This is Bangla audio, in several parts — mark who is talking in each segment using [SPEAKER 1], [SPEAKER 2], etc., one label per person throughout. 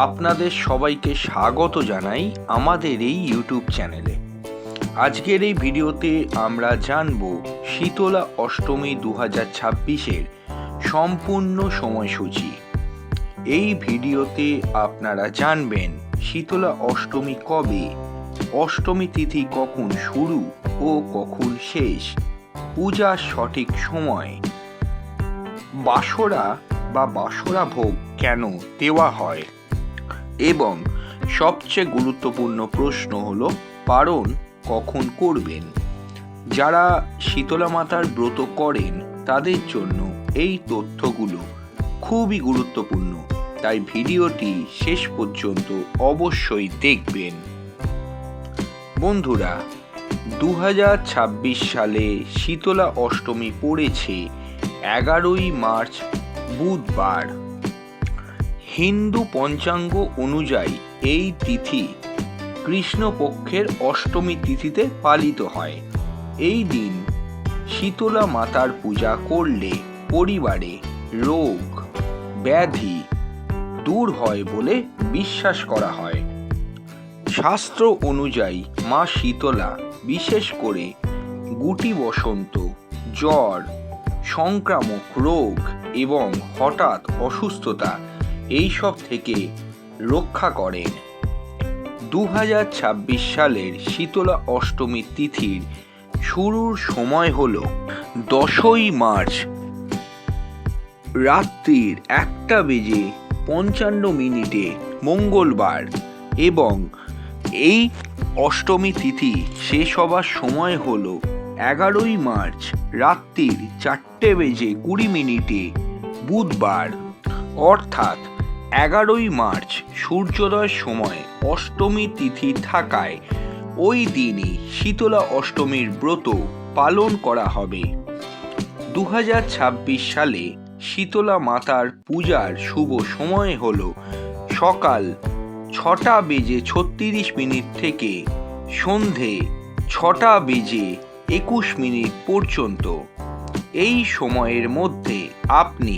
[SPEAKER 1] আপনাদের সবাইকে স্বাগত জানাই আমাদের এই ইউটিউব চ্যানেলে। আজকের এই ভিডিওতে আমরা জানব শীতলা অষ্টমী 2026-এর সম্পূর্ণ সময়সূচি। এই ভিডিওতে আপনারা জানবেন শীতলা অষ্টমী কবে, অষ্টমী তিথি কখন শুরু ও কখন শেষ, পূজার সঠিক সময়, বাসরা বা বাসরা ভোগ কেন দেওয়া হয়, এবং সবচেয়ে গুরুত্বপূর্ণ প্রশ্ন হলো পারণ কখন করবেন। যারা শীতলা মাতার ব্রত করেন তাদের জন্য এই তথ্যগুলো খুবই গুরুত্বপূর্ণ, তাই ভিডিওটি শেষ পর্যন্ত অবশ্যই দেখবেন। বন্ধুরা, 2026 সালে শীতলা অষ্টমী পড়েছে 11ই মার্চ বুধবার। হিন্দু পঞ্চাঙ্গ অনুযায়ী এই তিথি কৃষ্ণপক্ষের অষ্টমী তিথিতে পালিত হয়। এই দিন শীতলা মাতার পূজা করলে পরিবারে রোগ ব্যাধি দূর হয় বলে বিশ্বাস করা হয়। শাস্ত্র অনুযায়ী মা শীতলা বিশেষ করে গুটি বসন্ত, জ্বর, সংক্রামক রোগ এবং হঠাৎ অসুস্থতা এইসব থেকে রক্ষা করেন। 2026 সালের শীতলা অষ্টমী তিথির শুরুর সময় হল 10ই মার্চ রাত্রির 1:55 মঙ্গলবার, এবং এই অষ্টমী তিথি শেষ হবার সময় হল 11ই মার্চ রাত্রির 4:20 বুধবার। অর্থাৎ 11ই মার্চ সূর্যোদয়ের সময় অষ্টমী তিথি থাকায় ওই দিনই শীতলা অষ্টমীর ব্রত পালন করা হবে। 2026 সালে শীতলা মাতার পূজার শুভ সময় হল সকাল 6:36 থেকে সন্ধে 6:21 পর্যন্ত। এই সময়ের মধ্যে আপনি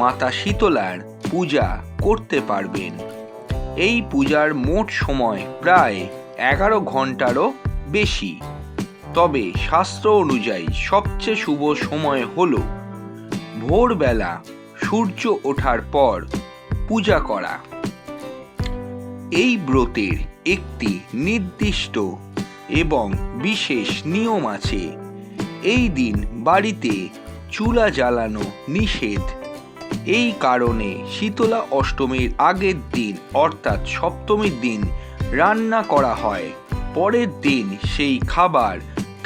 [SPEAKER 1] মাতা শীতলার পূজা করতে পারবেন। এই পূজার মোট সময় প্রায় 11 ঘন্টারও বেশি। তবে শাস্ত্র অনুযায়ী সবচেয়ে শুভ সময় হল ভোরবেলা সূর্য ওঠার পর পূজা করা। এই ব্রতের একটি নির্দিষ্ট এবং বিশেষ নিয়ম আছে। এই দিন বাড়িতে চুলা জ্বালানো নিষেধ। এই কারণে শীতলা অষ্টমীর আগের দিন অর্থাৎ সপ্তমীর দিন রান্না করা হয়। পরের দিন সেই খাবার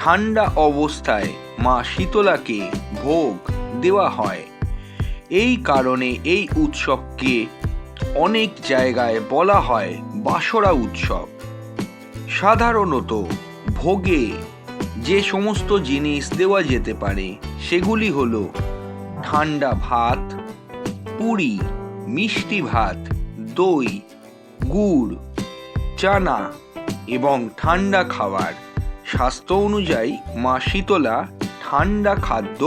[SPEAKER 1] ঠান্ডা অবস্থায় মা শীতলাকে ভোগ দেওয়া হয়। এই কারণে এই উৎসবকে অনেক জায়গায় বলা হয় বাসরা উৎসব। সাধারণত ভোগে যে সমস্ত জিনিস দেওয়া যেতে পারে সেগুলি হলো ঠান্ডা ভাত, পুরি, মিষ্টি ভাত, দই, গুড়, চানা এবং ঠান্ডা খাবার। স্বাস্থ্য অনুযায়ী মা শীতলা ঠান্ডা খাদ্য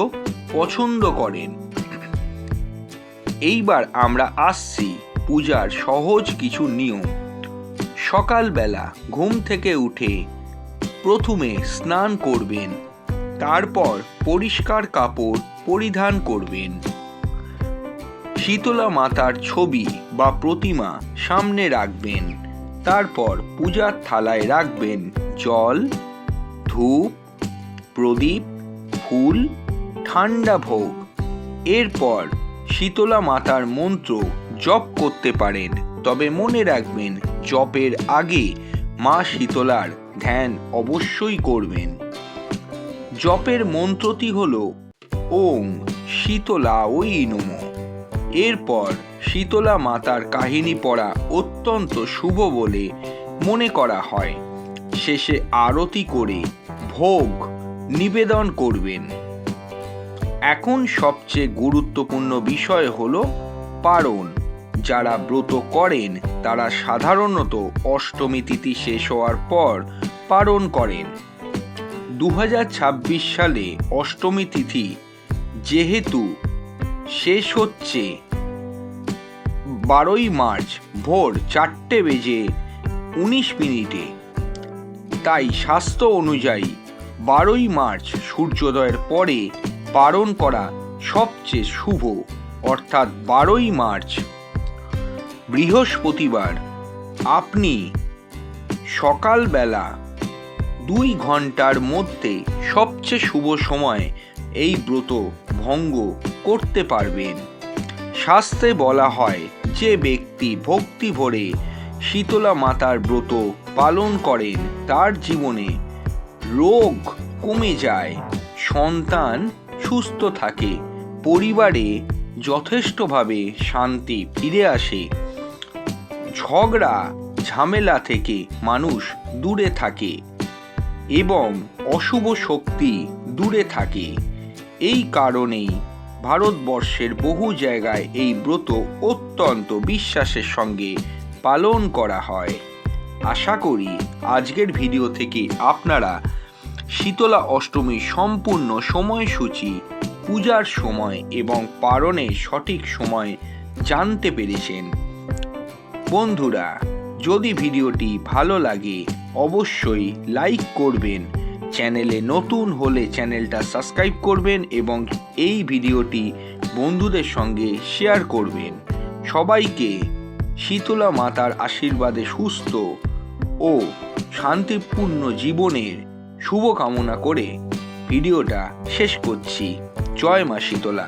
[SPEAKER 1] পছন্দ করেন। এইবার আমরা আসছি পূজার সহজ কিছু নিয়ম। সকালবেলা ঘুম থেকে উঠে প্রথমে স্নান করবেন, তারপর পরিষ্কার কাপড় পরিধান করবেন। শীতলা মাতার ছবি বা প্রতিমা সামনে রাখবেন। তারপর পূজার থালায় রাখবেন জল, ধূপ, প্রদীপ, ফুল, ঠান্ডা ভোগ। এরপর শীতলা মাতার মন্ত্র জপ করতে পারেন, তবে মনে রাখবেন জপের আগে মা শীতলার ধ্যান অবশ্যই করবেন। জপের মন্ত্রটি হল ওং শীতলায় নমঃ। এরপর শীতলা মাতার কাহিনী পড়া অত্যন্ত শুভ বলে মনে করা হয়। শেষে আরতি করে ভোগ নিবেদন করবেন। এখন সবচেয়ে গুরুত্বপূর্ণ বিষয় হলো পারণ। যারা ব্রত করেন তারা সাধারণত অষ্টমী তিথি শেষ হওয়ার পর পারণ করেন। 2026 সালে অষ্টমী তিথি যেহেতু শেষ হচ্ছে 12ই মার্চ ভোর 4:19 তাই শাস্ত্র অনুযায়ী 12ই মার্চ সূর্যোদয়ের পরে পালন করা সবচেয়ে শুভ, অর্থাৎ 12ই মার্চ বৃহস্পতিবার। আপনি সকালবেলা 2 ঘন্টার মধ্যে সবচেয়ে শুভ সময় এই ব্রত ভঙ্গ করতে পারবেন। শাস্ত্রে বলা হয়, যে ব্যক্তি ভক্তি ভরে শীতলা মাতার ব্রত পালন করেন তার জীবনে রোগ কমে যায়, সন্তান সুস্থ থাকে, পরিবারে যথেষ্টভাবে শান্তি ফিরে আসে, ঝগড়া ঝামেলা থেকে মানুষ দূরে থাকে এবং অশুভ শক্তি দূরে থাকে। এই কারণেই ভারতবর্ষের বহু জায়গায় এই ব্রত অত্যন্ত বিশ্বাসের সঙ্গে পালন করা হয়। আশা করি আজকের ভিডিও থেকে আপনারা শীতলা অষ্টমীর সম্পূর্ণ সময়সূচি, পূজার সময় এবং পালনের সঠিক সময় জানতে পেরেছেন। বন্ধুরা, যদি ভিডিওটি ভালো লাগে অবশ্যই লাইক করবেন, চ্যানেলে নতুন হলে চ্যানেলটা সাবস্ক্রাইব করবেন এবং এই ভিডিওটি বন্ধুদের সঙ্গে শেয়ার করবেন। সবাইকে শীতলা মাতার আশীর্বাদে সুস্থ ও শান্তিপূর্ণ জীবনের শুভকামনা করে ভিডিওটা শেষ করছি। জয় মা শীতলা।